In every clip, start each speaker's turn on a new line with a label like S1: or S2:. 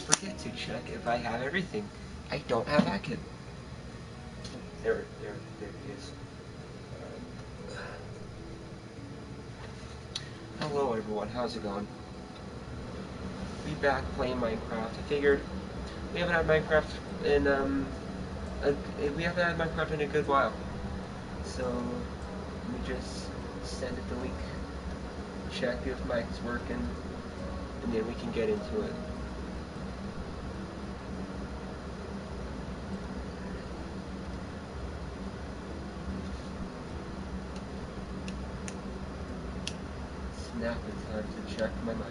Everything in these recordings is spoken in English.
S1: forget to check if I have everything. I don't have Akin. There he is. Hello everyone, how's it going? Be back playing Minecraft. I figured we haven't had Minecraft in a good while. So let me just send it the link, check if mic's working, and then we can get into it. Snap the time to check my mic.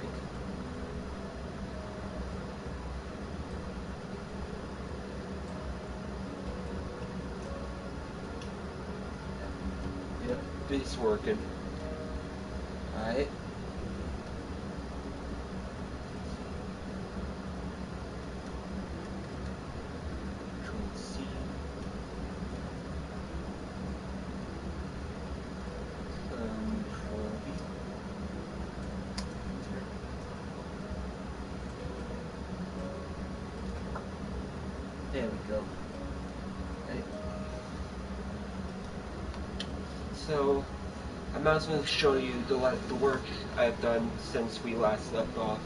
S1: Yep, it's working. Alright. Control C. Control V. There we go. Right. So I might as well show you the work I've done since we last left off.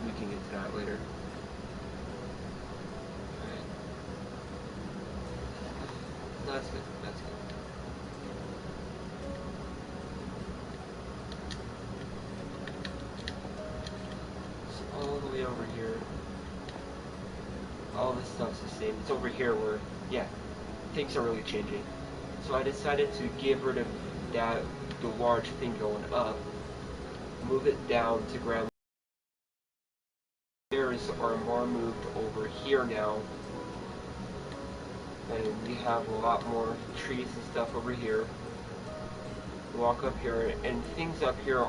S1: We can get to that later. Alright. That's good. That's good. So all the way over here, all this stuff's the same. It's over here where, yeah, things are really changing. So I decided to get rid of the large thing going up, move it down to ground. Stairs are more moved over here now, and we have a lot more trees and stuff over here. Walk up here, and things up here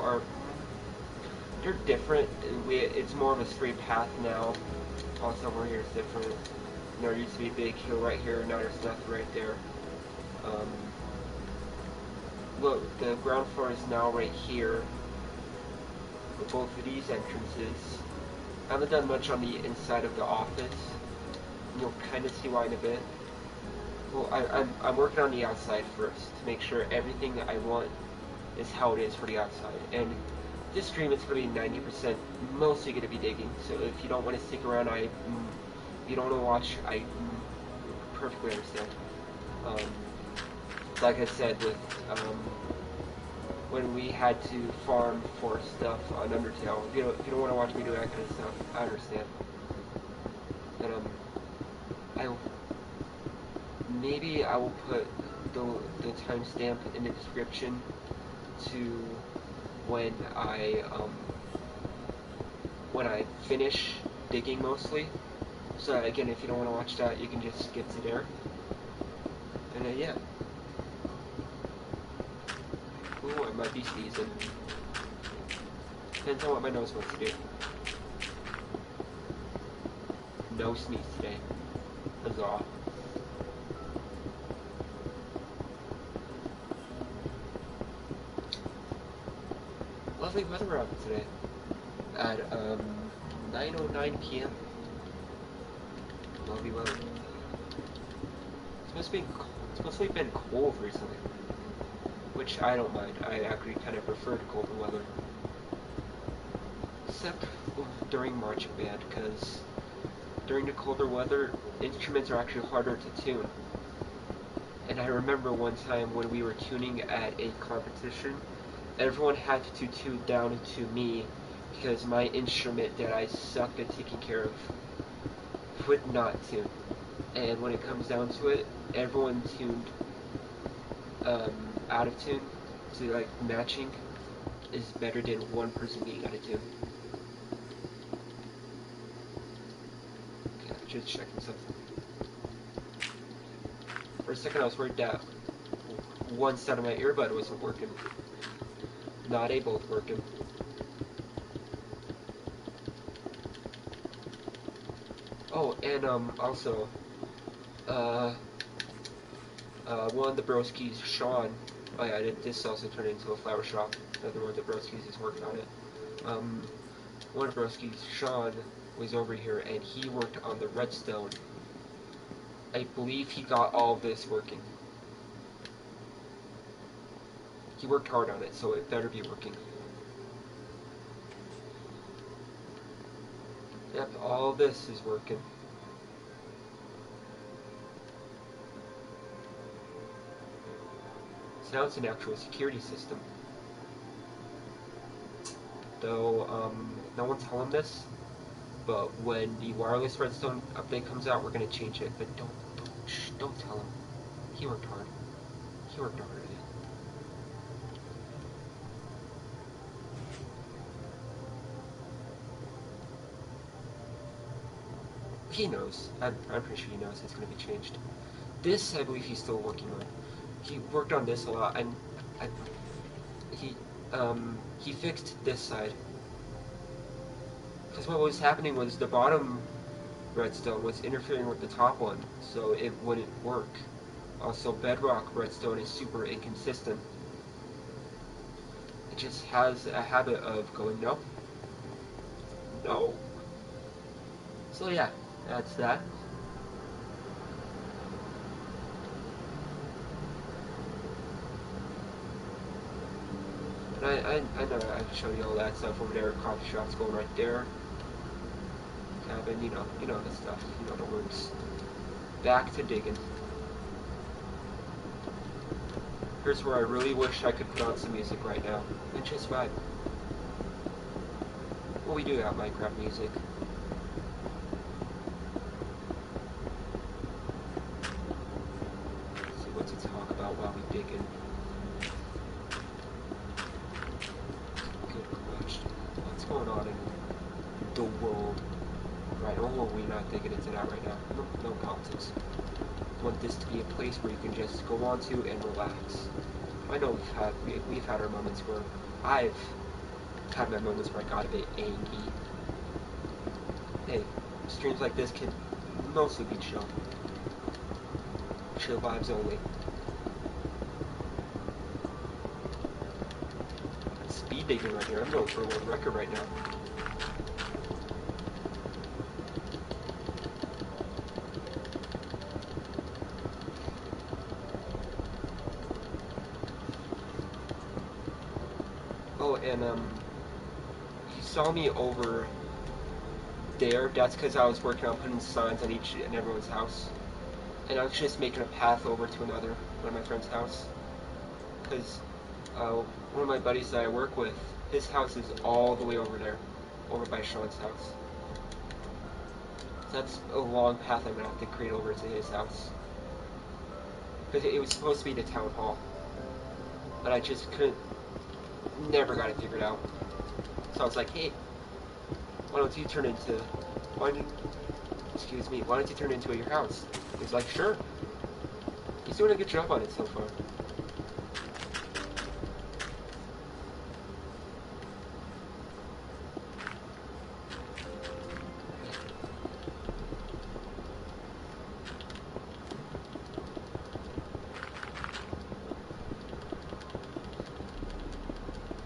S1: they're different. It's more of a straight path now. Also over here is different. There used to be a big hill right here, now there's nothing right there. Look, the ground floor is now right here for both of these entrances. I haven't done much on the inside of the office. You'll kind of see why in a bit. Well, I'm working on the outside first to make sure everything that I want is how it is for the outside. And this stream is going to be 90% mostly going to be digging. So if you don't want to stick around, if you don't want to watch, I perfectly understand. Like I said, with when we had to farm for stuff on Undertale, if you don't want to watch me do that kind of stuff, I understand. And maybe I will put the timestamp in the description to when I finish digging mostly. So again, if you don't want to watch that, you can just skip to there. And yeah. Ooh, I might be sneezing. Depends on what my nose wants to do. No sneeze today. Huzzah. Lovely weather out today. At 9:09 p.m. Lovely weather. It's supposed to be been cold recently, which I don't mind. I actually kind of prefer colder weather, except during marching band, because during the colder weather, instruments are actually harder to tune. And I remember one time when we were tuning at a competition, everyone had to tune down to me because my instrument that I sucked at taking care of would not tune. And when it comes down to it, everyone tuned out of tune, so like matching is better than one person being out of tune. Okay, just checking something. For a second I was worried that one side of my earbud wasn't working. Not able to working. Oh, and also, one of the broskies, Sean. Oh yeah, this also turned into a flower shop. Another one of the broskies is working on it. one of broskies, Sean, was over here and he worked on the redstone. I believe he got all of this working. He worked hard on it, so it better be working. Yep, all this is working. So now it's an actual security system. Though, no one's telling this, but when the wireless redstone update comes out, we're gonna change it. But don't tell him. He worked hard. He worked hard at it. He knows. I'm pretty sure he knows it's gonna be changed. This, I believe, he's still working on. He worked on this a lot, and he fixed this side. Because what was happening was the bottom redstone was interfering with the top one, so it wouldn't work. Also, bedrock redstone is super inconsistent. It just has a habit of going, no. No. So yeah, that's that. And I know I've shown you all that stuff over there. Coffee shop's going right there. Cabin, you know the stuff, you know the works. Back to digging. Here's where I really wish I could put on some music right now and just vibe. Well, we do have Minecraft music. Let's see what to talk about while we dig in. Good question. What's going on in the world? Right, well, we're not digging into that right now. No politics. I want this to be a place where you can just go on to and relax. I know we've had our moments where I've had my moments where I got a bit angry. Hey, streams like this can mostly be chill. Chill vibes only. Speed digging right here. I'm going for a world record right now. Oh, and you saw me over there. That's because I was working on putting signs on each and everyone's house. And I was just making a path over to one of my friend's house. Because one of my buddies that I work with, his house is all the way over there, over by Sean's house. So that's a long path I'm going to have to create over to his house. Because it was supposed to be the town hall. But I just never got it figured out. So I was like, hey, why don't you turn into your house? He's like, sure. He's doing a good job on it so far.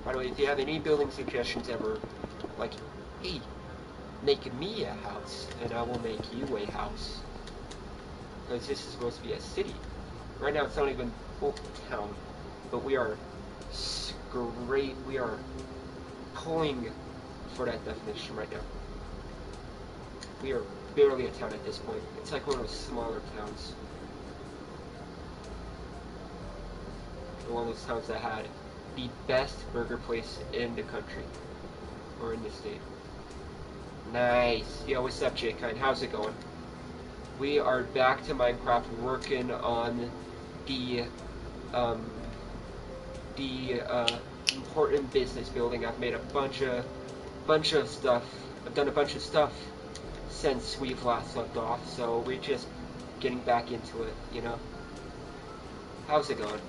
S1: By the way, if you have any building suggestions ever, like, hey, make me a house, and I will make you a house. Because this is supposed to be a city. Right now it's not even full town, but we are pulling for that definition right now. We are barely a town at this point. It's like one of those smaller towns. One of those towns that had the best burger place in the country. Or in the state. Nice. Yo, what's up, J-Kind? How's it going? We are back to Minecraft working on the important business building. I've made a bunch of stuff. I've done a bunch of stuff since we've last left off, so we're just getting back into it, you know? How's it going?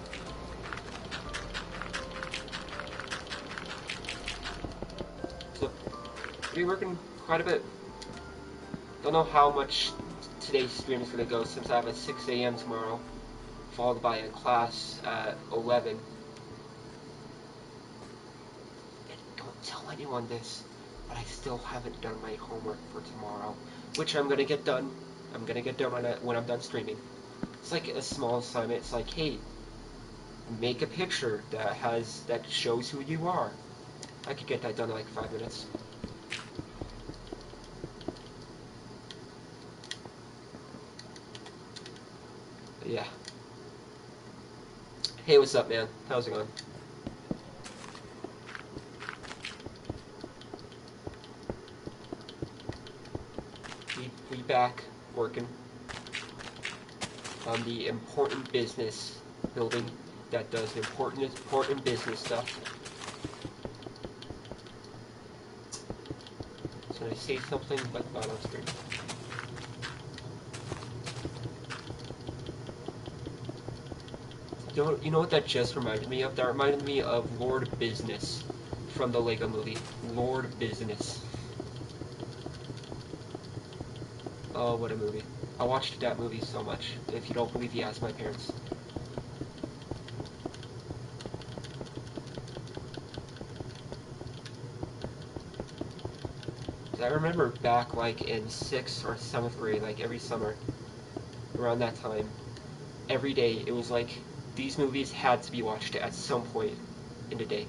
S1: So, we're working quite a bit. Don't know how much today's stream is going to go since I have a 6 a.m. tomorrow, followed by a class at 11. And don't tell anyone this. but I still haven't done my homework for tomorrow, which I'm gonna get done. I'm gonna get done when I'm done streaming. It's like a small assignment. It's like, hey, make a picture that shows who you are. I could get that done in like 5 minutes. But yeah. Hey, what's up, man? How's it going? We back working on the important business building that does important business stuff. So I say something but not on screen. You know what that just reminded me of? That reminded me of Lord Business from the Lego Movie. Lord Business. Oh, what a movie. I watched that movie so much. If you don't believe me, ask my parents. I remember back like in 6th or 7th grade, like every summer, around that time, every day it was like these movies had to be watched at some point in the day.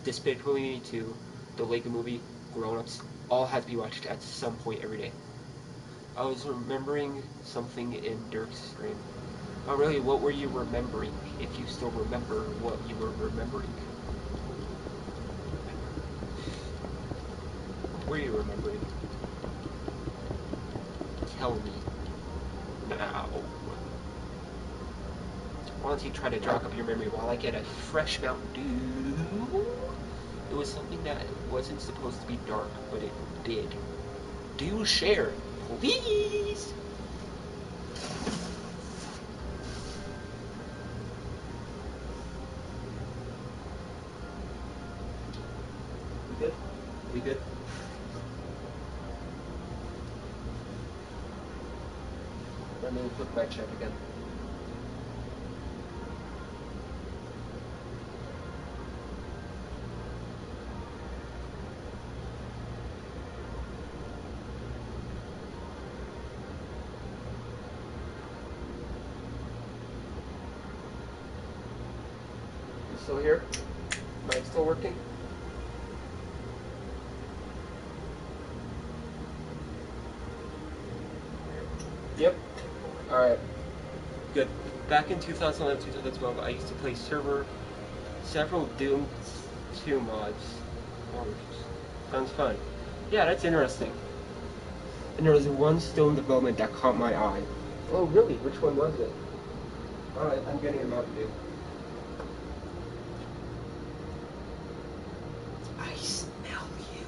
S1: Despicable Me 2, the Lego Movie, Grown Ups, all had to be watched at some point every day. I was remembering something in Dirk's stream. Oh really, what were you remembering, if you still remember what you were remembering? What were you remembering? Tell me. Now. Why don't you try to jog up your memory while I get a fresh Mountain Dew? It was something that wasn't supposed to be dark, but it did. Do share, please! We good? We good? Let me flip my check again. You still here? Mic still working? Yep. Alright. Good. Back in 2011, 2012, I used to play several Doom 2 mods. Oh, sounds fun. Yeah, that's interesting. And there was one still in development that caught my eye. Oh, really? Which one was it? Alright, I'm getting a Mountain Dew. I smell you.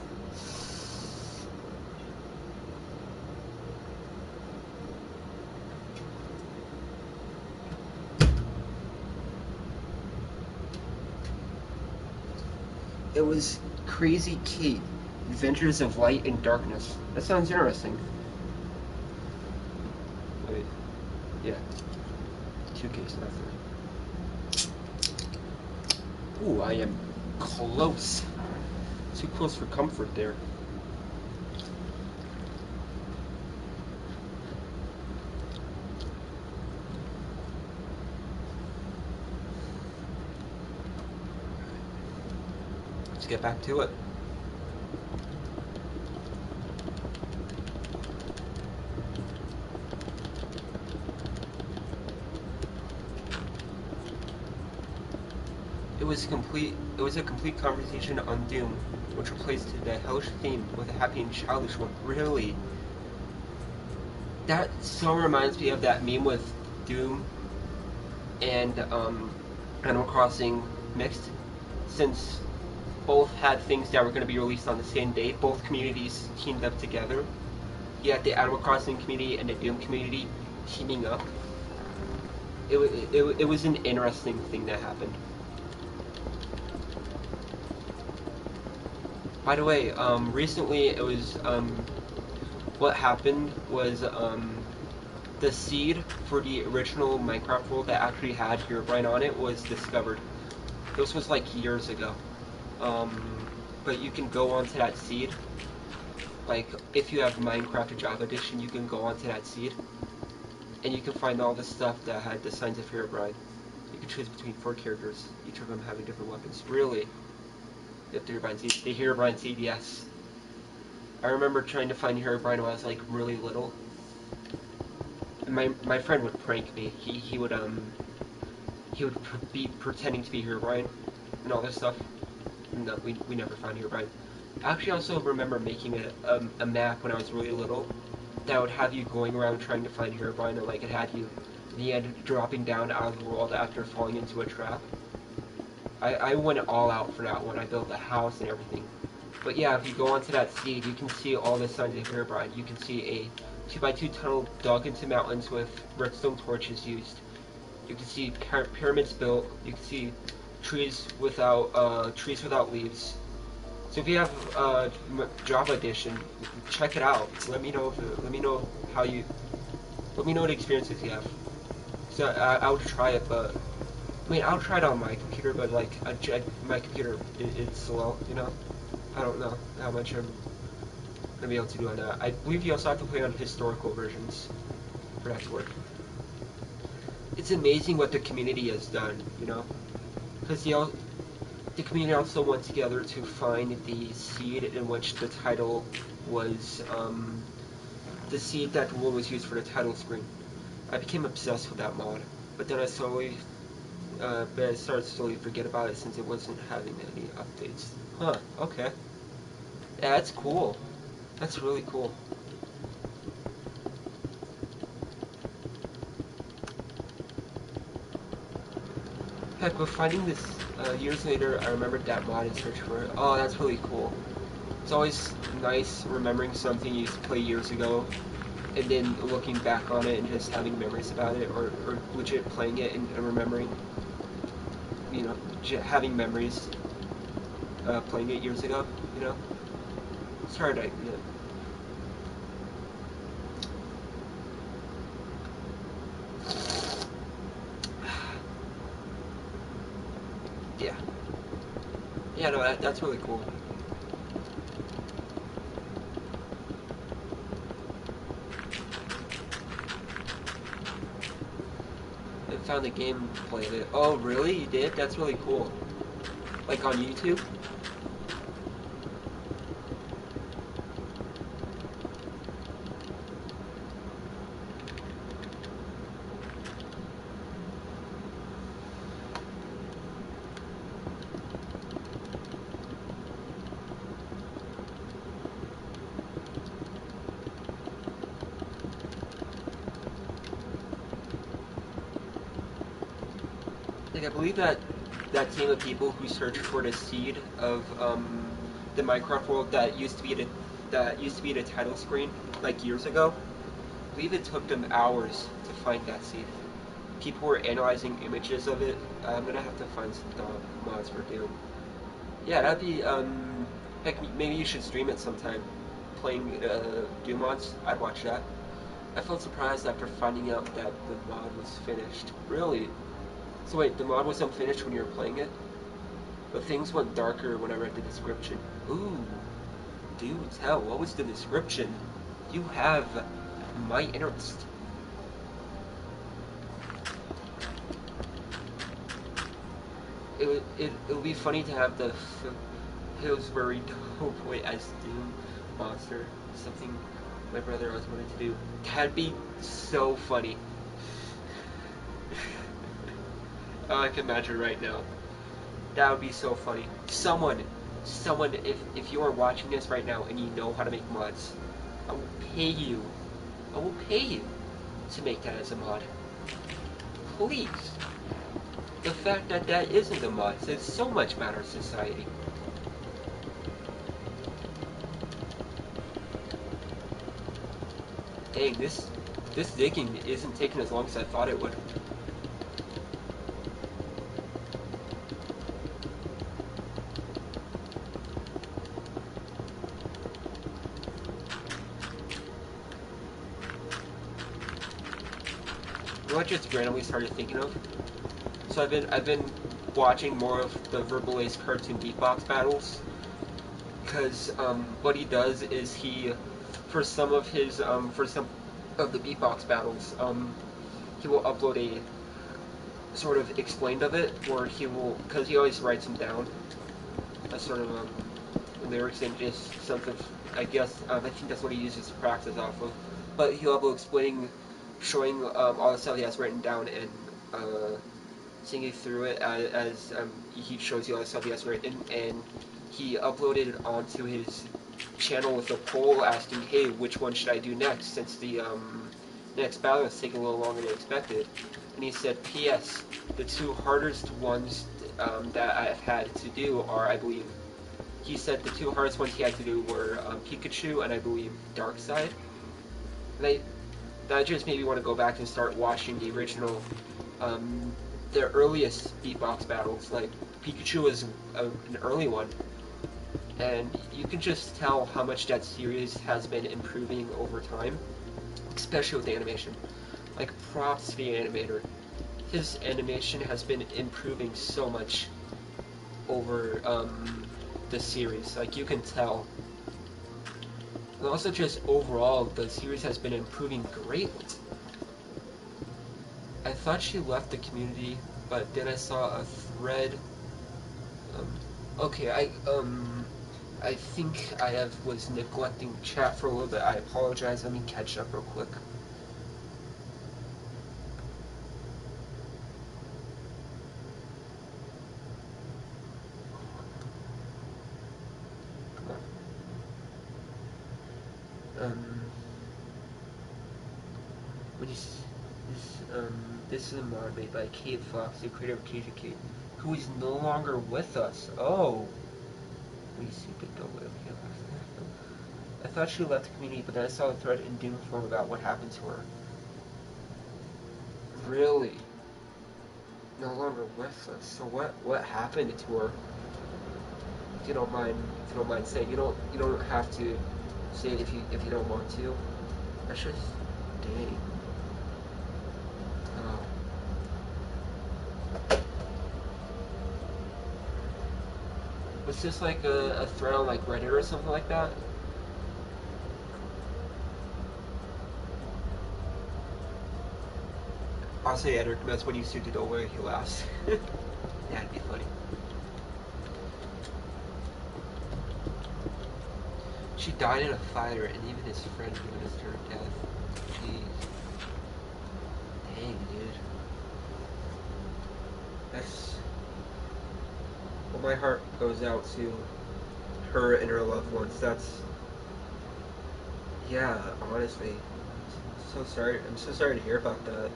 S1: It was Crazy Kate, Adventures of Light and Darkness. That sounds interesting. Wait. Yeah. 2K stuff. Ooh, I am close. Too close for comfort there. Let's get back to it. It was a complete conversation on Doom, which replaced the hellish theme with a happy and childish one. Really? That so reminds me of that meme with Doom and Animal Crossing mixed, since both had things that were going to be released on the same day. Both communities teamed up together. You had the Animal Crossing community and the Doom community teaming up. It was an interesting thing that happened. By the way, recently it was, what happened was, the seed for the original Minecraft world that actually had Herobrine on it was discovered. This was like years ago. But you can go onto that seed Like, if you have Minecraft Java Edition, you can go onto that seed, and you can find all the stuff that had the Signs of Herobrine. You can choose between 4 characters, each of them having different weapons. Really? Yep, the Herobrine seed. The Herobrine seed, yes. I remember trying to find Herobrine when I was like really little. And my friend would prank me. He would be pretending to be Herobrine and all this stuff. No, we never found Herobrine. I actually also remember making a map when I was really little that would have you going around trying to find Herobrine, and like it had you in the end dropping down out of the world after falling into a trap. I went all out for that one. I built a house and everything. But yeah, if you go onto that seed, you can see all the signs of Herobrine. You can see a 2x2 tunnel dug into mountains with redstone torches used. You can see pyramids built. You can see trees without leaves. So if you have Java Edition, check it out. Let me know what experiences you have. So I would try it, but I mean I'll try it on my computer, but like my computer it's slow, you know. I don't know how much I'm gonna be able to do on that. I believe you also have to play on historical versions for that to work. It's amazing what the community has done, you know, because the community also went together to find the seed in which the title was, the seed that the rule was used for the title screen. I became obsessed with that mod, but then I started slowly forget about it since it wasn't having any updates. Huh, okay. Yeah, that's cool. That's really cool. Heck, but finding this years later, I remembered that mod and searched for it. Oh, that's really cool. It's always nice remembering something you used to play years ago, and then looking back on it and just having memories about it, or legit playing it and remembering, you know, having memories playing it years ago, you know? It's hard, you know. Yeah. Yeah, no, that's really cool. I found the gameplay of it. Oh, really? You did? That's really cool. Like on YouTube? Like, I believe that team of people who searched for the seed of the Minecraft world that used to be the title screen like years ago. I believe it took them hours to find that seed. People were analyzing images of it. I'm gonna have to find some mods for Doom. Yeah, that'd be heck, maybe you should stream it sometime. Playing Doom mods, I'd watch that. I felt surprised after finding out that the mod was finished. Really? So wait, the mod was unfinished when you were playing it? But things went darker when I read the description. Ooh, do tell, what was the description? You have my interest. It would be funny to have the Pillsbury Doughboy as Doom monster. Something my brother always wanted to do. That'd be so funny. Oh, I can imagine right now. That would be so funny. Someone, if you are watching this right now and you know how to make mods, I will pay you. I will pay you to make that as a mod. Please. The fact that that isn't a mod says so much about our society. Dang, this digging isn't taking as long as I thought it would. You know what I just randomly started thinking of? So I've been watching more of the Verbal Ace cartoon beatbox battles, because what he does is for some of his, for some of the beatbox battles, he will upload a sort of explained of it, where he will, because he always writes them down, a sort of lyrics and just something. I guess I think that's what he uses to practice off of. But he'll upload explaining, showing all the stuff he has written down and singing through it as he shows you all the stuff he has written, and he uploaded it onto his channel with a poll asking, hey, which one should I do next, since the next battle is taking a little longer than expected. And he said, P.S. The two hardest ones that I've had to do are, I believe, he said the two hardest ones he had to do were Pikachu and I believe Darkseid. That just made me want to go back and start watching the original, their earliest beatbox battles. Like Pikachu was an early one, and you can just tell how much that series has been improving over time, especially with the animation. Like props to the animator. His animation has been improving so much over the series. Like you can tell. And also just overall, the series has been improving greatly. I thought she left the community, but then I saw a thread. Okay, I think I was neglecting chat for a little bit. I apologize. Let me catch up real quick. When you, this is a mod made by Kate Fox, the creator of Cage of Kate, who is no longer with us. Oh, we see the go with him. I thought she left the community, but then I saw a thread in Doomform about what happened to her. Really? No longer with us. So what happened to her? If you don't mind saying, you don't have to say it if you don't want to. That's just dang. Oh. Was this like a thread on like Reddit or something like that? I'll say Edric, that's when you suited over he laughs. That'd be funny. She died in a fire, and even his friend witnessed her death. Jeez. Dang, dude. That's... Well, my heart goes out to her and her loved ones. That's... Yeah, honestly. So sorry. I'm so sorry to hear about that.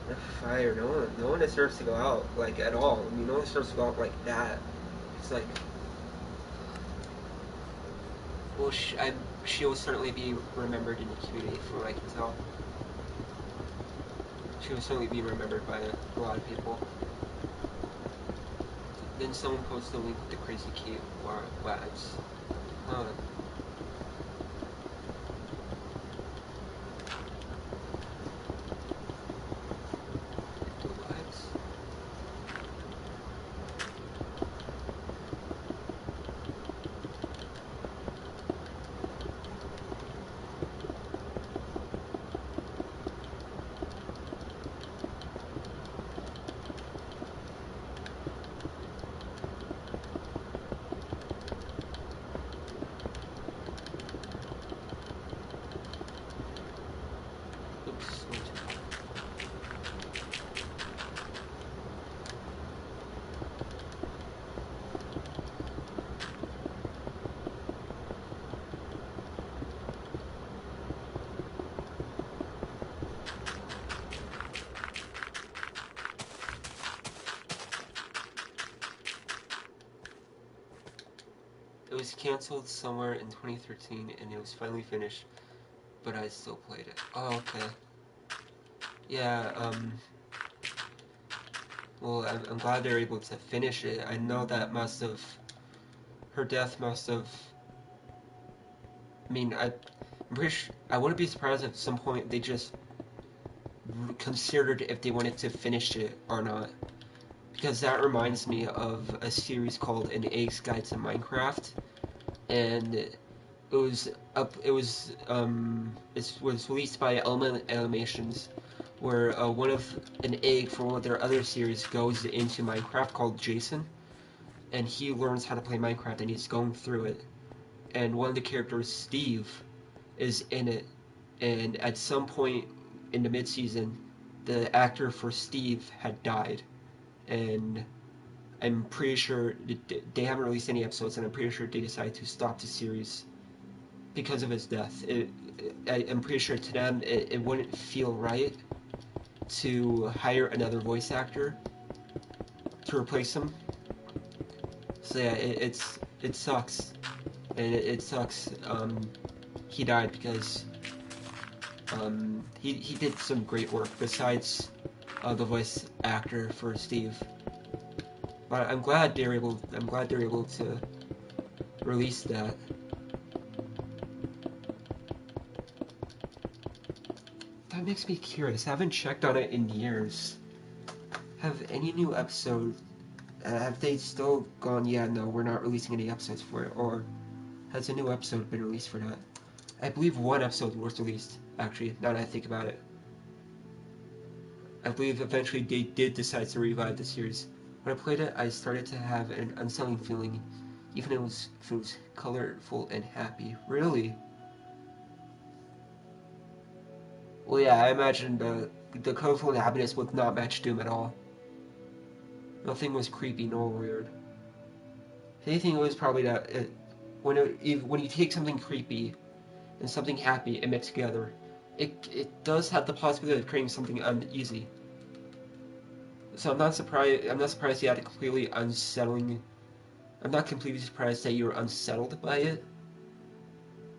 S1: The fire. No one deserves to go out, like, at all. I mean, no one deserves to go out like that. It's like... Well, she will certainly be remembered in the community, from what I can tell. She will certainly be remembered by a lot of people. Then someone posted a link with the Crazy Kate Wags. Huh. Wags? Oops, went too far. It was cancelled somewhere in 2013 and it was finally finished, but I still played it. Oh, okay. Yeah, well, I'm glad they're able to finish it. I know that her death must have, I mean, I'm pretty sure, I wouldn't be surprised if at some point they just considered if they wanted to finish it or not. because that reminds me of a series called An Abe's Guide to Minecraft, and it was released by Element Animations, where an egg from one of their other series goes into Minecraft called Jason, and he learns how to play Minecraft, and he's going through it, and one of the characters, Steve, is in it, and at some point in the mid-season, the actor for Steve had died, and I'm pretty sure they haven't released any episodes, and I'm pretty sure they decided to stop the series because of his death. I'm pretty sure to them it wouldn't feel right to hire another voice actor to replace him. So yeah, it sucks, and it sucks. He died because he did some great work besides the voice actor for Steve. But I'm glad they're able to release that. That makes me curious. I haven't checked on it in years. Have any new episodes? Have they still gone? Yeah, no, we're not releasing any episodes for it. Or has a new episode been released for that? I believe one episode was released. Actually, now that I think about it, I believe eventually they did decide to revive the series. When I played it, I started to have an unsettling feeling, even if it was colorful and happy. Really? Well, yeah, I imagine the colorful and happiness would not match Doom at all. Nothing was creepy nor weird. If anything, it was probably that when you take something creepy and something happy and mix together, it does have the possibility of creating something uneasy. So I'm not surprised. I'm not surprised you had a completely unsettling. I'm not completely surprised that you were unsettled by it.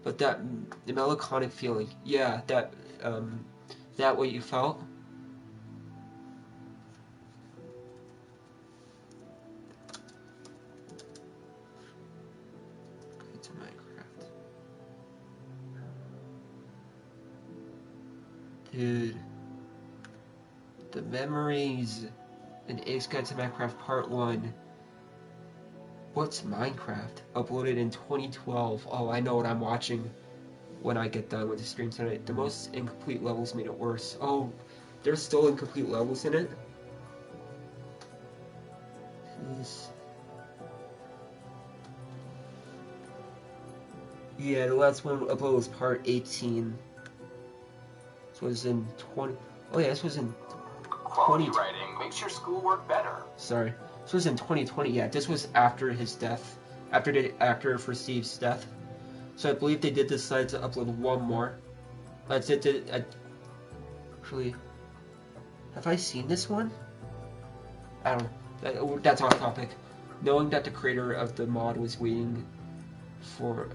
S1: But the melancholic feeling, yeah, that what you felt. It's Minecraft, dude. The memories in Ace Guide to Minecraft Part 1. What's Minecraft? Uploaded in 2012. Oh, I know what I'm watching when I get done with the stream tonight. The most incomplete levels made it worse. Oh, there's still incomplete levels in it? Jeez. Yeah, the last one upload was part 18. This was in 20... Oh yeah, this was in 20...
S2: writing makes your schoolwork better.
S1: Sorry. This was in 2020, yeah. This was after his death. After the actor for Steve's death. So I believe they did decide to upload one more. That's it. Actually, have I seen this one? I don't know. That's off topic. Knowing that the creator of the mod was waiting for...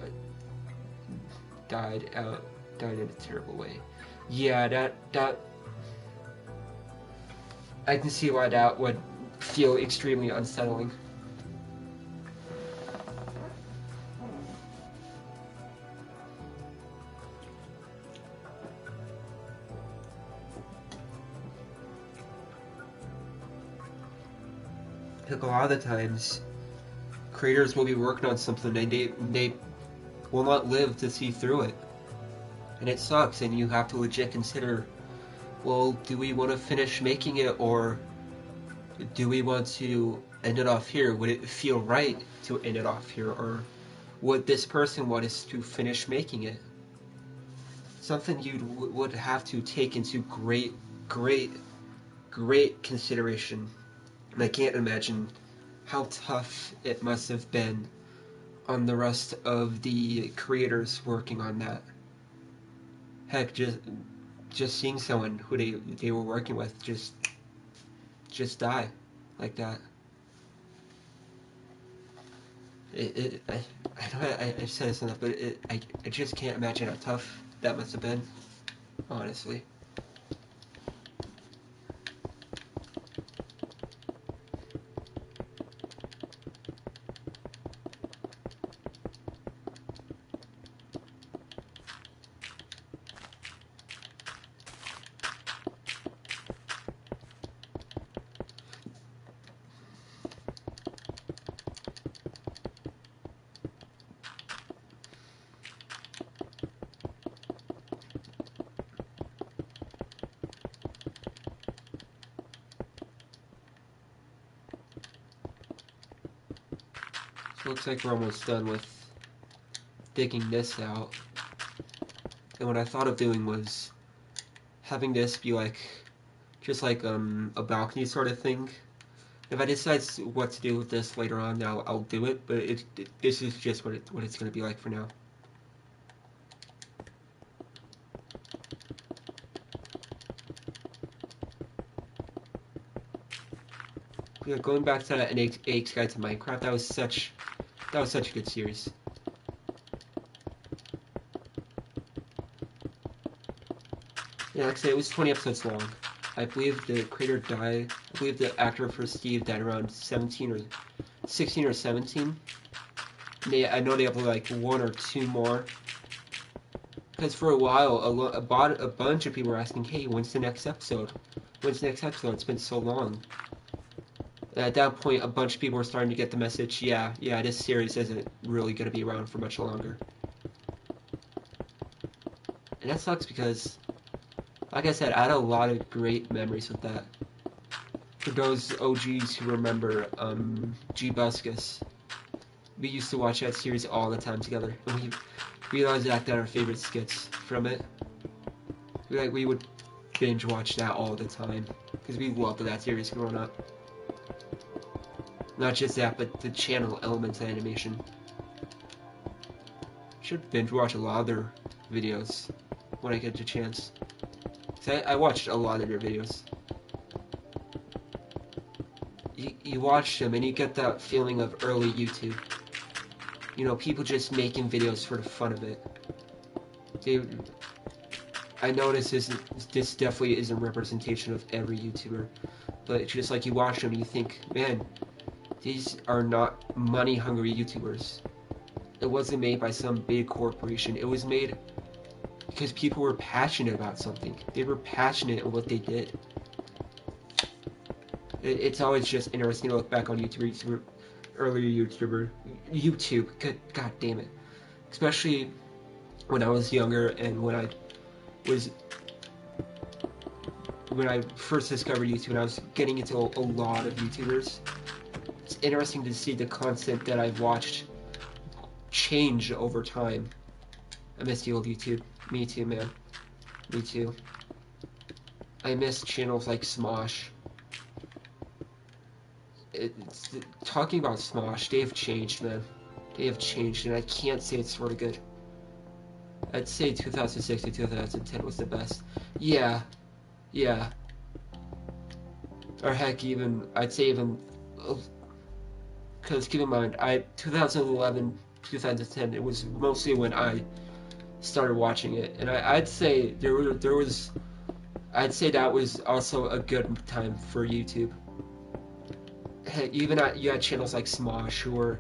S1: died in a terrible way. Yeah, that... I can see why that would feel extremely unsettling. Like a lot of the times, creators will be working on something and they will not live to see through it. And it sucks, and you have to legit consider, well, do we want to finish making it, or do we want to end it off here? Would it feel right to end it off here, or would this person want us to finish making it? Something you would have to take into great consideration. And I can't imagine how tough it must have been on the rest of the creators working on that. Heck, just seeing someone who they were working with just die like that. I know I've said this enough, but I just can't imagine how tough that must have been, honestly. looks like we're almost done with digging this out. And what I thought of doing was having this be like, just like a balcony sort of thing. If I decide what to do with this later on, I'll do it, but this is just what it's going to be like for now. Yeah, going back to that AX Guide to Minecraft, that was such a good series. Yeah, like I said, it was 20 episodes long. I believe the creator died. I believe the actor for Steve died around 16 or 17. And I know they have like 1 or 2 more. Because for a while, a bunch of people were asking, "Hey, when's the next episode? When's the next episode? It's been so long." And at that point, a bunch of people were starting to get the message, yeah, this series isn't really going to be around for much longer. And that sucks because, like I said, I had a lot of great memories with that. For those OGs who remember G Buscus, we used to watch that series all the time together. And we realized that our favorite skits from it. We would binge watch that all the time because we loved that series growing up. Not just that, but the channel Elements Animation. Should binge watch a lot of their videos when I get the chance. So I watched a lot of their videos. You watch them and you get that feeling of early YouTube. You know, people just making videos for the fun of it. I notice this definitely isn't representation of every YouTuber, but it's just like you watch them and you think, man, these are not money-hungry YouTubers. It wasn't made by some big corporation. It was made because people were passionate about something. They were passionate at what they did. It's always just interesting to look back on YouTube, God damn it. Especially when I was younger and when I first discovered YouTube and I was getting into a lot of YouTubers. It's interesting to see the content that I've watched change over time. I miss the old YouTube. Me too, man. Me too. I miss channels like Smosh. Talking about Smosh, they have changed, man. They have changed, and I can't say it's sort of good. I'd say 2006 to 2010 was the best. Yeah. Or heck, I'd say even, because keep in mind, 2011, 2010, it was mostly when I started watching it, and I'd say I'd say that was also a good time for YouTube. Heck, you had channels like Smosh who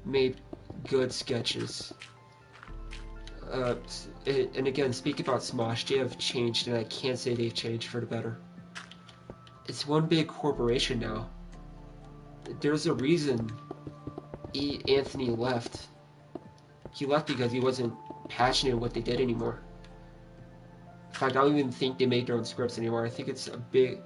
S1: made good sketches. And again, speaking about Smosh, they have changed, and I can't say they've changed for the better. It's one big corporation now. There's a reason Anthony left. He left because he wasn't passionate in what they did anymore. In fact, I don't even think they make their own scripts anymore. I think it's a big...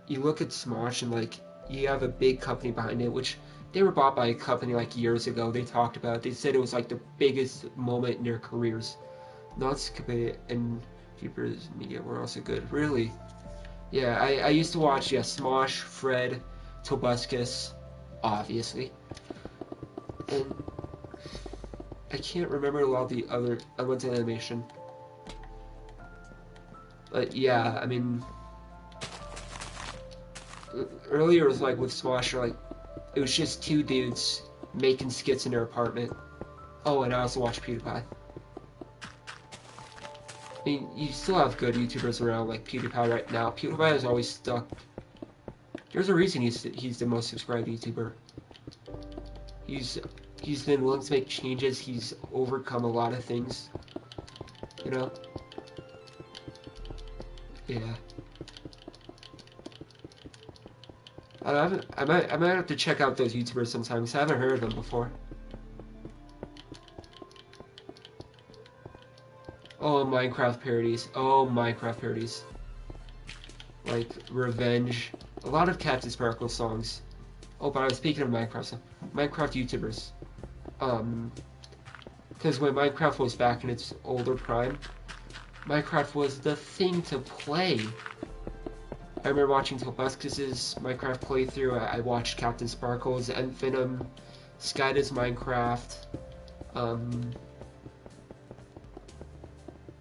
S1: You look at Smosh and, like, you have a big company behind it, which they were bought by a company, like, years ago. They talked about it. They said it was, like, the biggest moment in their careers. Natsukabe and Jeepers Media were also good. Really? Yeah, I used to watch, Smosh, Fred, Tobuscus, obviously. And I can't remember a lot of the other Elements Animation. But yeah, I mean, earlier it was like with Smosh, like, it was just 2 dudes making skits in their apartment. Oh, and I also watched PewDiePie. I mean, you still have good YouTubers around, like PewDiePie right now. PewDiePie is always stuck. There's a reason he's the most subscribed YouTuber. He's been willing to make changes. He's overcome a lot of things. You know? Yeah. I might have to check out those YouTubers sometime because I haven't heard of them before. Oh, Minecraft parodies. Like Revenge. A lot of Captain Sparkle songs. Oh, but I was speaking of Minecraft YouTubers. Because when Minecraft was back in its older prime, Minecraft was the thing to play. I remember watching Tobuscus's Minecraft playthrough. I watched Captain Sparkle's and Venom, Skyda's Minecraft.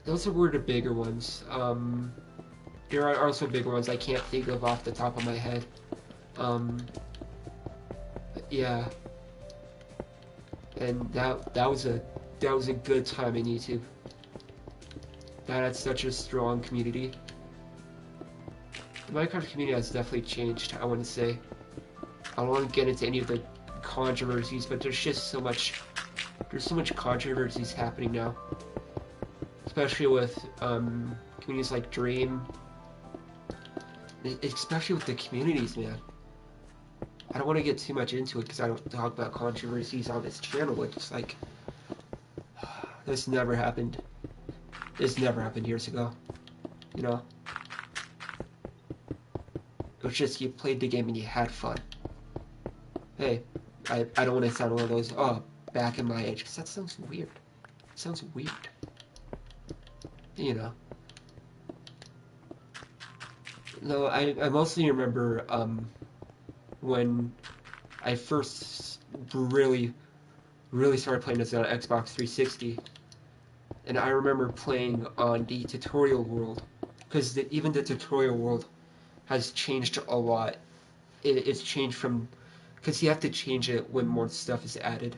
S1: Those were the bigger ones. There are also bigger ones I can't think of off the top of my head. Yeah, and that was a good time in YouTube. That had such a strong community. The Minecraft community has definitely changed, I want to say. I don't want to get into any of the controversies, but there's so much controversies happening now. Especially with communities like Dream. Especially with the communities, man. I don't want to get too much into it because I don't talk about controversies on this channel. It's just like, this never happened. This never happened years ago. You know? It was just you played the game and you had fun. Hey, I don't want to sound one of those, oh, back in my age, because that sounds weird. It sounds weird. You know. No, I mostly remember when I first really started playing this on Xbox 360, and I remember playing on the tutorial world, because even the tutorial world has changed a lot. It's changed from, because you have to change it when more stuff is added.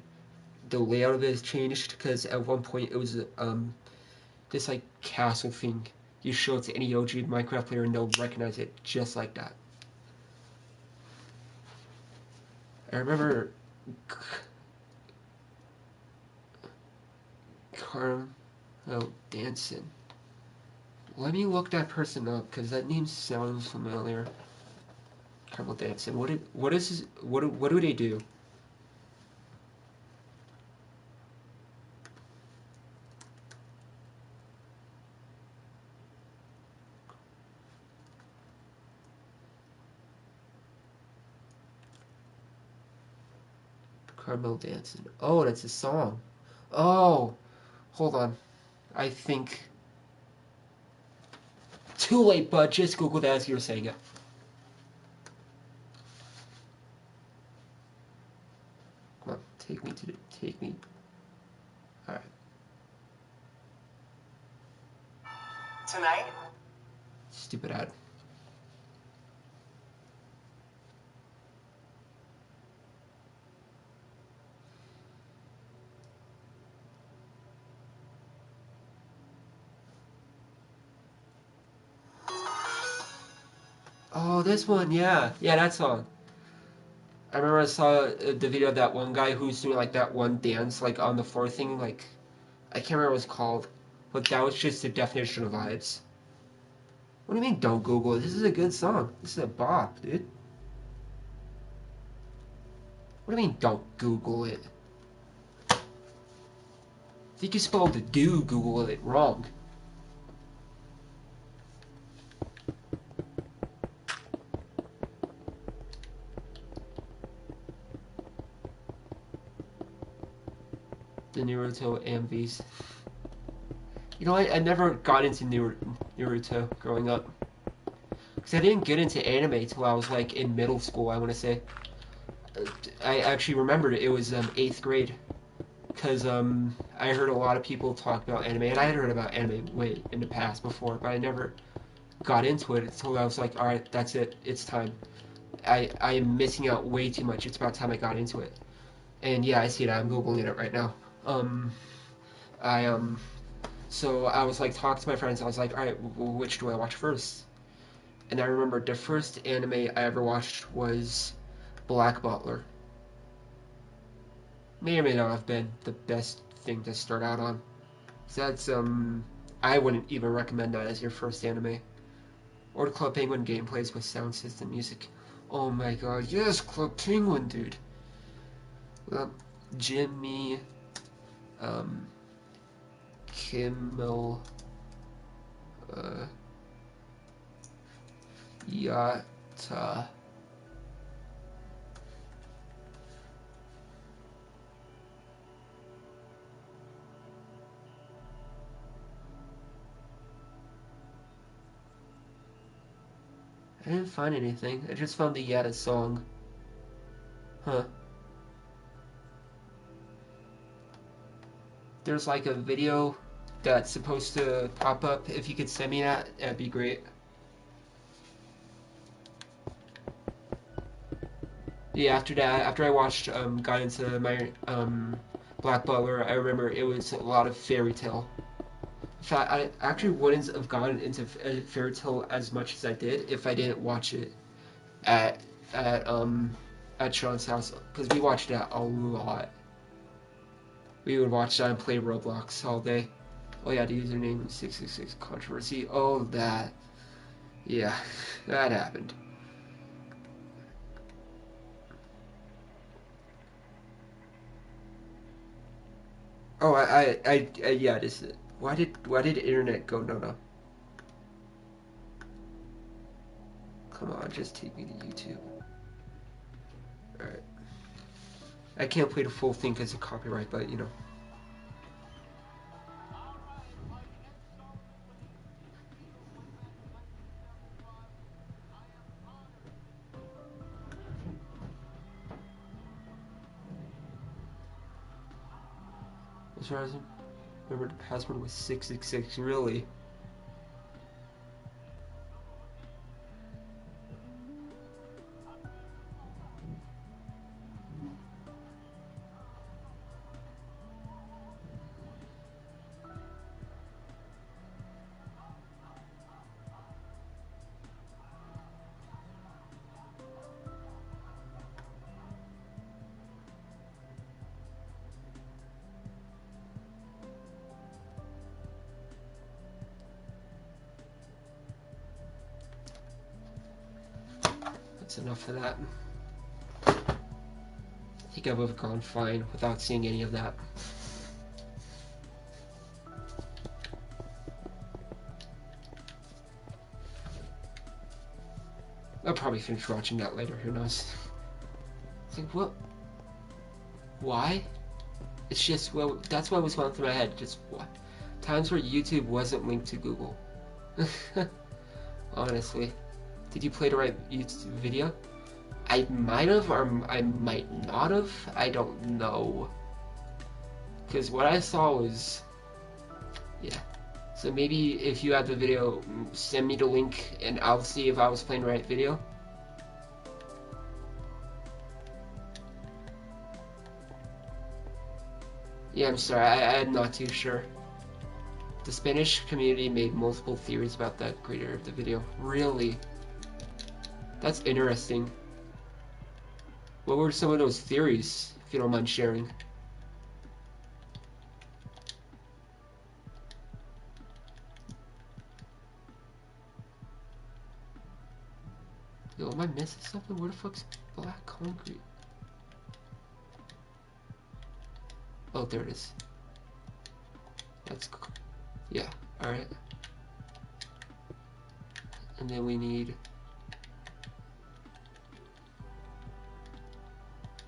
S1: The layout of it has changed, because at one point it was this like castle thing. You show it to any OG Minecraft player and they'll recognize it just like that. I remember Carmel Danson. Let me look that person up because that name sounds familiar. Carmel Danson. What do they do? Carmel Danson. Oh, that's a song. Oh, hold on. I think. Too late, bud. Just Google that as you were saying it. Come on, take me. All right.
S2: Tonight?
S1: Stupid ad. Oh, this one, yeah, that song. I remember I saw the video of that one guy who's doing like that one dance like on the floor thing, like I can't remember what it's called, but that was just the definition of vibes. What do you mean don't Google it? This is a good song. This is a bop, dude. What do you mean don't Google it? I think you spelled the do Google it wrong. The Naruto AMVs. You know, I never got into Naruto growing up. Because I didn't get into anime till I was like in middle school, I want to say. I actually remembered it was 8th grade. Because I heard a lot of people talk about anime, and I had heard about anime way in the past before, but I never got into it until I was like, alright, that's it, it's time. I am missing out way too much, it's about time I got into it. And yeah, I see that, I'm Googling it right now. So I was like talking to my friends, I was like, alright, which do I watch first? And I remember the first anime I ever watched was Black Butler. May or may not have been the best thing to start out on. So that's, I wouldn't even recommend that as your first anime. Or the Club Penguin gameplays with sound system music. Oh my god, yes, Club Penguin, dude. Jimmy, Kimmel, Yata. I didn't find anything. I just found the Yada song. Huh. There's like a video that's supposed to pop up. If you could send me that, that'd be great. Yeah, after that, after I watched, got into my, Black Butler, I remember it was a lot of Fairy Tail. In fact, I actually wouldn't have gotten into Fairy Tail as much as I did if I didn't watch it at, at, um, at Sean's house, because we watched that a lot. We would watch that and play Roblox all day. Oh yeah, the username is 666 controversy. Oh, that. Yeah, that happened. Oh, yeah, this. Why did internet go no? Come on, just take me to YouTube. Alright. I can't play the full thing because of copyright, but you know. As far as I remember, the password was 666. Really? That's enough of that. I think I would have gone fine without seeing any of that. I'll probably finish watching that later, who knows. It's like, what? Why? It's just, well, that's what was going through my head. Just what? Times where YouTube wasn't linked to Google. Honestly. Did you play the right YouTube video? I might have, or I might not have. I don't know. Because what I saw was... Yeah. So maybe if you have the video, send me the link and I'll see if I was playing the right video. Yeah, I'm sorry, I'm not too sure. The Spanish community made multiple theories about the creator of the video. Really? That's interesting. What were some of those theories, if you don't mind sharing? Yo, am I missing something? Where the fuck's black concrete? Oh, there it is. That's cool. Yeah, alright. And then we need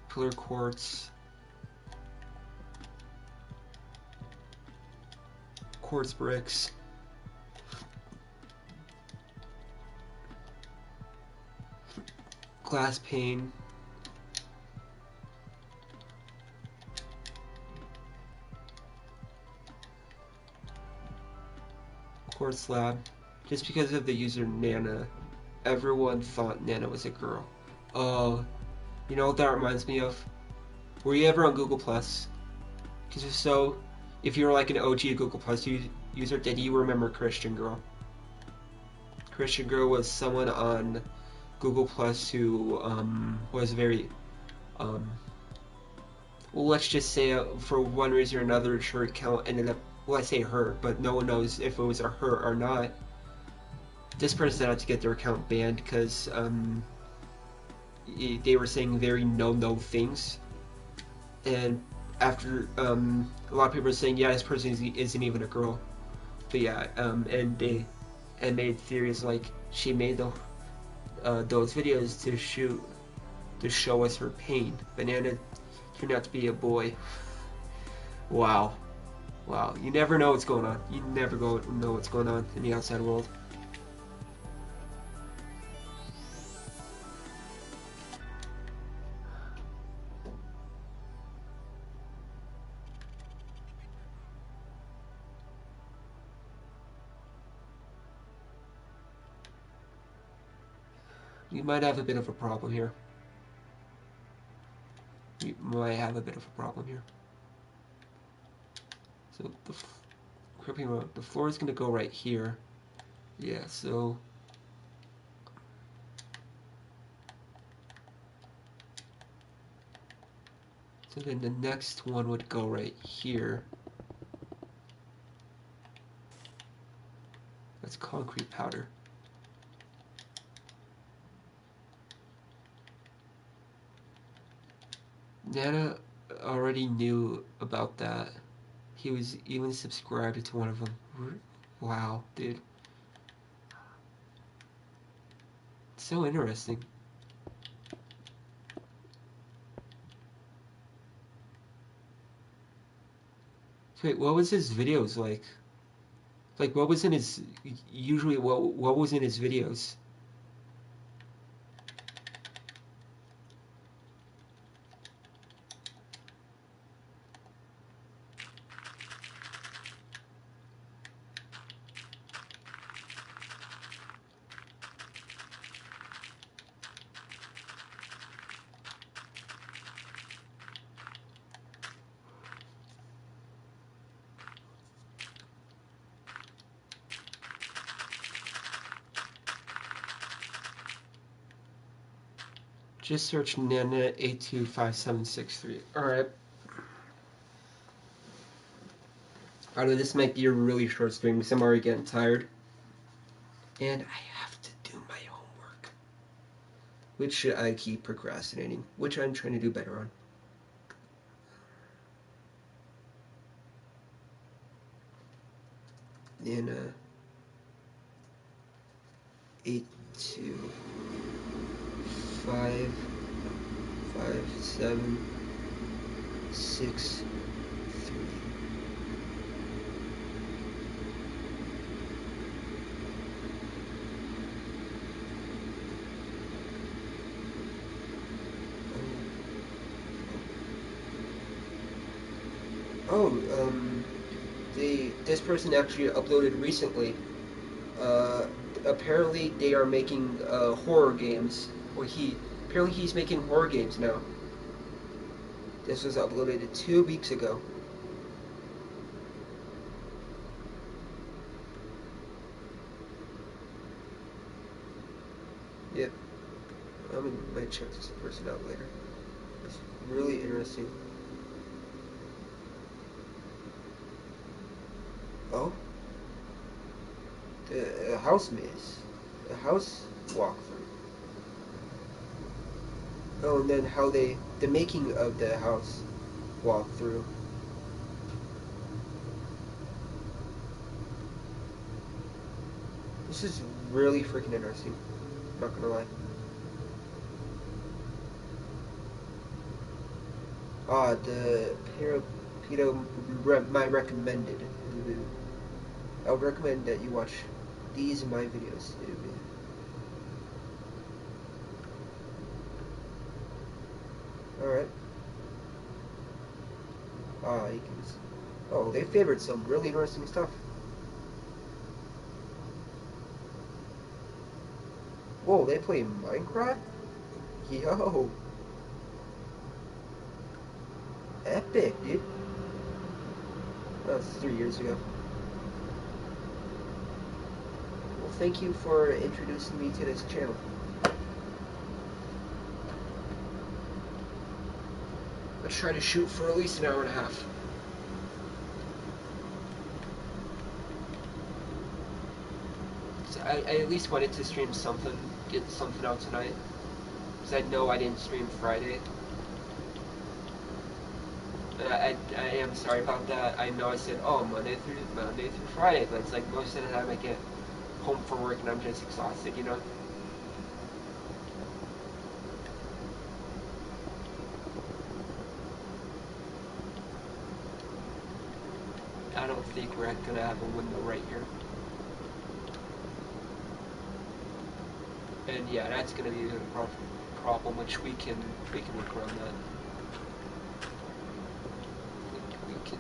S1: pillar quartz, quartz bricks, glass pane, quartz slab. Just because of the user Nana, everyone thought Nana was a girl. Oh, you know what that reminds me of? Were you ever on Google Plus? Because if so, if you were like an OG Google Plus user, did you remember Christian Girl? Christian Girl was someone on Google Plus who was very, well, let's just say for one reason or another, her account ended up, well, I say her, but no one knows if it was a her or not. This person had to get their account banned because they were saying very no things, and after a lot of people are saying, yeah, this person isn't even a girl, but yeah, and they made theories like she made those videos to show us her pain. Banana turned out to be a boy. Wow, you never know what's going on. You never know what's going on in the outside world. We might have a bit of a problem here. We might have a bit of a problem here. So the floor is going to go right here. Yeah, so then the next one would go right here. That's concrete powder. Nana already knew about that. He was even subscribed to one of them. Wow, dude. So interesting. So wait, what was his videos like? Like, what was in his... Usually, what was in his videos? Just search Nana825763. Alright. I know this might be a really short stream because I'm already getting tired. And I have to do my homework. Which I keep procrastinating. Which I'm trying to do better on. Nana 825763. This person actually uploaded recently. Apparently they are making horror games. Apparently he's making horror games now. This was uploaded 2 weeks ago. Yep. I might check this person out later. It's really interesting. Oh? The house maze. The house walkthrough. Oh, and then the making of the house walkthrough. This is really freaking interesting. Not gonna lie. The my recommended. I would recommend that you watch these in my videos. Alright. You can see. Oh, they favored some really interesting stuff. Whoa, they play Minecraft? Yo. Epic, dude. That was 3 years ago. Well, thank you for introducing me to this channel. Let's try to shoot for at least an hour and a half. So I at least wanted to stream something, get something out tonight. Because I know I didn't stream Friday. I am sorry about that. I know I said, oh, Monday through Friday, but it's like most of the time I get home from work and I'm just exhausted, you know? I don't think we're gonna have a window right here. And yeah, that's gonna be a problem, which we can work around that. We can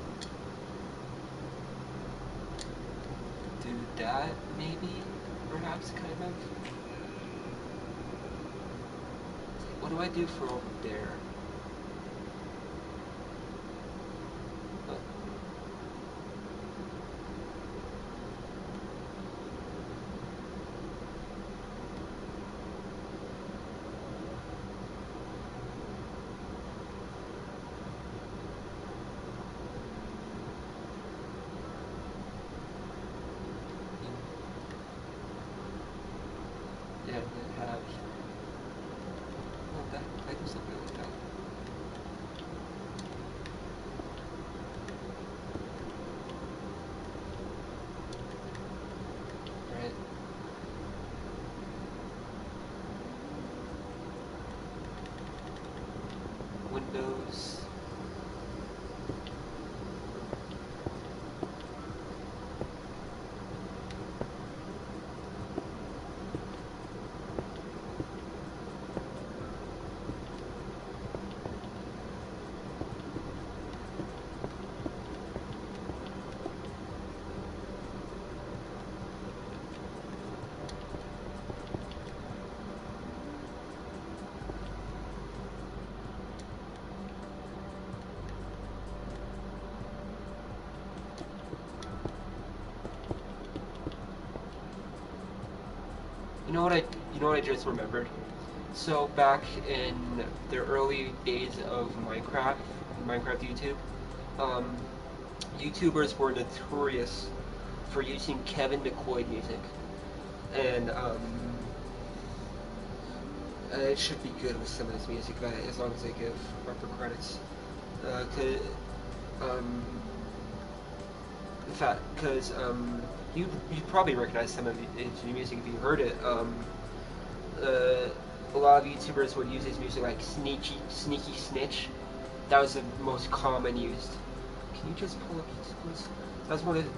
S1: do that, maybe, perhaps, kind of. What do I do for over there? Oh. Yeah, they have. Oh, that I do something like that. Right. Windows. You know what I? You know what I just remembered? So back in the early days of Minecraft YouTube, um, YouTubers were notorious for using Kevin McCloyd music, and it should be good with some of this music, as long as they give proper credits. Um, in fact, because you probably recognize some of his music if you heard it. Uh, a lot of YouTubers would use his music like Sneaky Snitch. That was the most common used. Can you just pull up his please?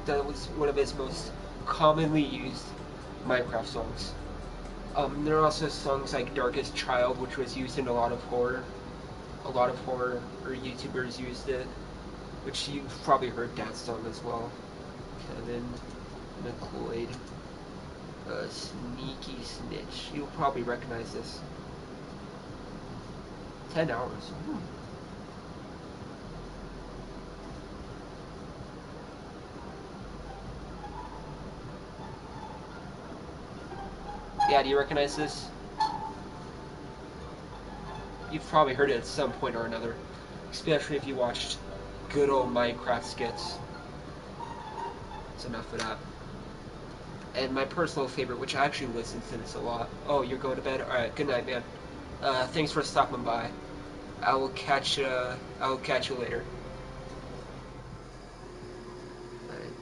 S1: That was one of his most commonly used Minecraft songs. There are also songs like Darkest Child, which was used in a lot of horror. A lot of horror or YouTubers used it, which you've probably heard that song as well. Kevin McCloyd, Sneaky Snitch. You'll probably recognize this. 10 hours. Yeah, do you recognize this? You've probably heard it at some point or another, especially if you watched good old Minecraft skits. That's enough of that. And my personal favorite, which I actually listen to this a lot. Oh, you're going to bed? Alright, good night, man. Thanks for stopping by. I will catch you later.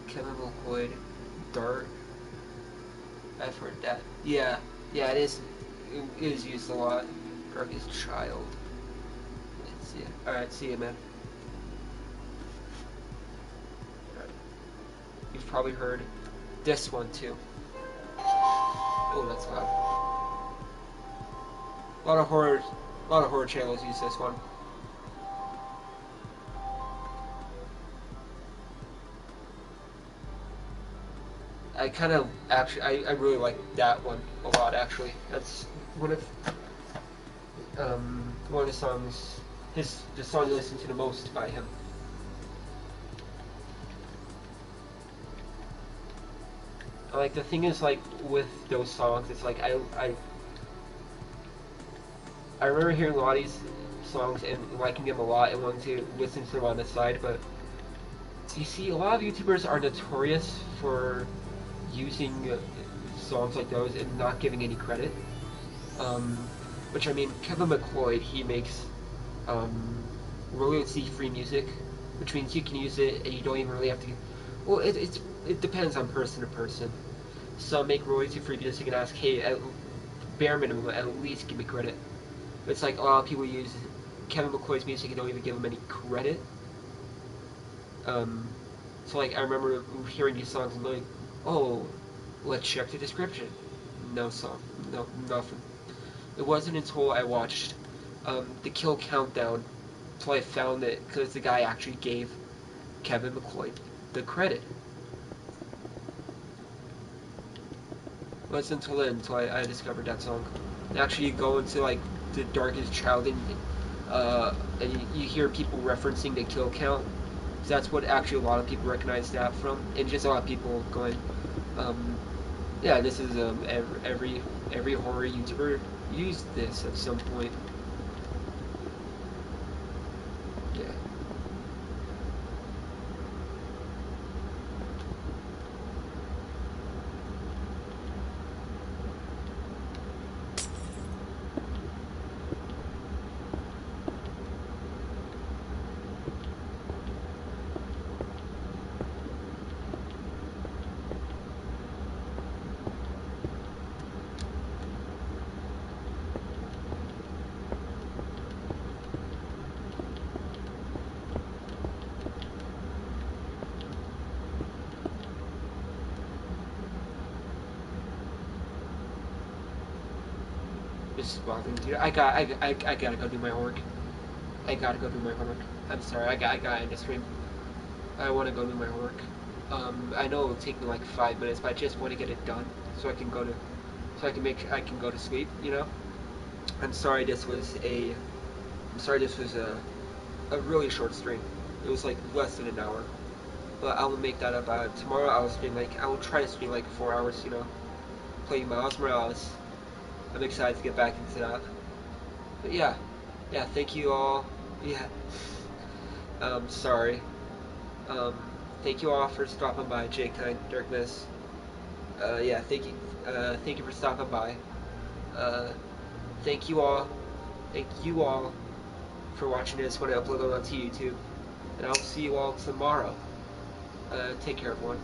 S1: Kevin McCloyd, Dart. I've heard that. Yeah, yeah, it is used a lot. Darkest Child. Let's see. Alright, see you, man. Alright. You've probably heard this one too. Oh, that's loud. A lot of horror channels use this one. I kind of actually, I really like that one a lot. Actually, that's one of one of the songs, the song I listen to the most by him. Like the thing is, like with those songs, it's like I remember hearing a lot of these songs and liking them a lot and wanting to listen to them on the side, but you see, a lot of YouTubers are notorious for using songs like those and not giving any credit. Which I mean, Kevin McCloyd, he makes royalty-free music, which means you can use it and you don't even really have to. Well, it depends on person to person. Some make royalty-free music and ask, hey, at bare minimum, at least give me credit. But it's like a lot of people use Kevin McCloyd's music and don't even give him any credit. So like I remember hearing these songs and like, oh, let's check the description. No song, no nothing. It wasn't until I watched the Kill Countdown until I found it because the guy actually gave Kevin McCloyd the credit. It wasn't until then until I discovered that song. And actually, you go into like the Darkest Child, and you hear people referencing the kill count. So that's what actually a lot of people recognize that from, and just a lot of people going, yeah, this is every horror YouTuber used this at some point. Yeah. This is bothering me, dude. I gotta go do my homework. I gotta go do my homework. I'm sorry. I gotta end the stream. I want to go do my homework. I know it'll take me like 5 minutes, but I just want to get it done so I can go to, so I can make sure I can go to sleep. You know. I'm sorry. I'm sorry. This was a really short stream. It was like less than an hour. But I will make that up. Tomorrow I will try to stream like 4 hours. You know, playing Miles Morales. I'm excited to get back into that. But yeah, thank you all. Yeah, sorry. Thank you all for stopping by, Jake Kind Darkness. Yeah, thank you for stopping by. Uh, thank you all for watching this when I upload it onto YouTube. And I'll see you all tomorrow. Take care, everyone.